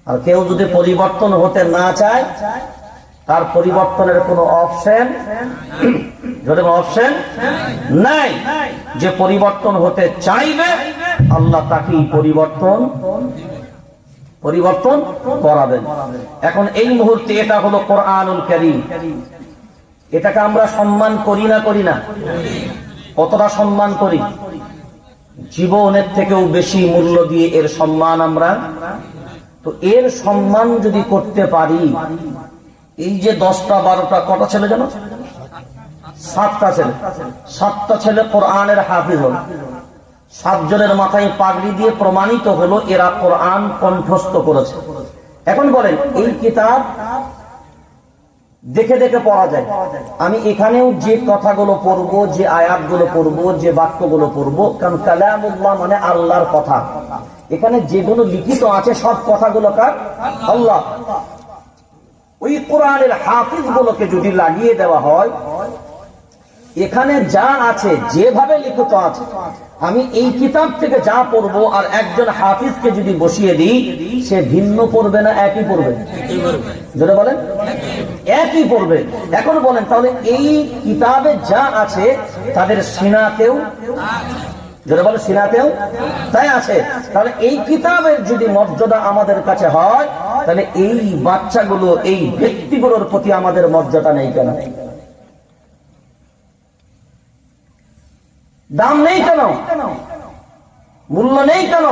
আর কেউ যদি পরিবর্তন হতে না চায়, তার পরিবর্তনের কোনো অপশন নাই। যে পরিবর্তন হতে চাইবে আল্লাহ তাকেই পরিবর্তন করাবেন। এখন এই মুহূর্তে এটা হলো কোরআনুল কারীম। এটাকে আমরা সম্মান করি না? কতটা সম্মান করি? জীবনের থেকেও বেশি মূল্য দিয়ে এর সম্মান আমরা। তো এর সম্মান যদি করতে পারি, এই যে 10টা 12টা কটা ছেলে যেন 7টা ছেলে কোরআনের হাফিজ হল। 7 জনের মাথায় পাগড়ি দিয়ে প্রমাণিত হলো এরা কোরআন কণ্ঠস্থ করেছে। এখন বলেন, এই কিতাব দেখে দেখে পড়া যায়। আমি এখানেও যে কথাগুলো পড়বো, যে আয়াতগুলো পড়বো, যে বাক্যগুলো পড়বো, কারণ কালামুল্লাহ মানে আল্লাহর কথা। এখানে যেগুলো লিখিত আছে সব কথাগুলো কার? আল্লাহ। ওই কোরআনের হাফিজ গুলোকে যদি লাগিয়ে দেওয়া হয়, এখানে যা আছে যেভাবে লিখিত আছে, আমি এই কিতাব থেকে যা পড়বো আর একজন হাফিজকে যদি বসিয়ে দিই, সে ভিন্ন পড়বে না একই পড়বে? যেটা বলেন একই পড়বে। এখন বলেন, তাহলে এই কিতাবে যা আছে তাদের সিনাতেও, যেটা বলে সিনাতেও তাই আছে। তাহলে এই কিতাবের যদি মর্যাদা আমাদের কাছে হয়, তাহলে এই বাচ্চাগুলো, এই ব্যক্তিগুলোর প্রতি আমাদের মর্যাদা নেই কেন? দাম নেই কেন? মূল্য নেই কেন?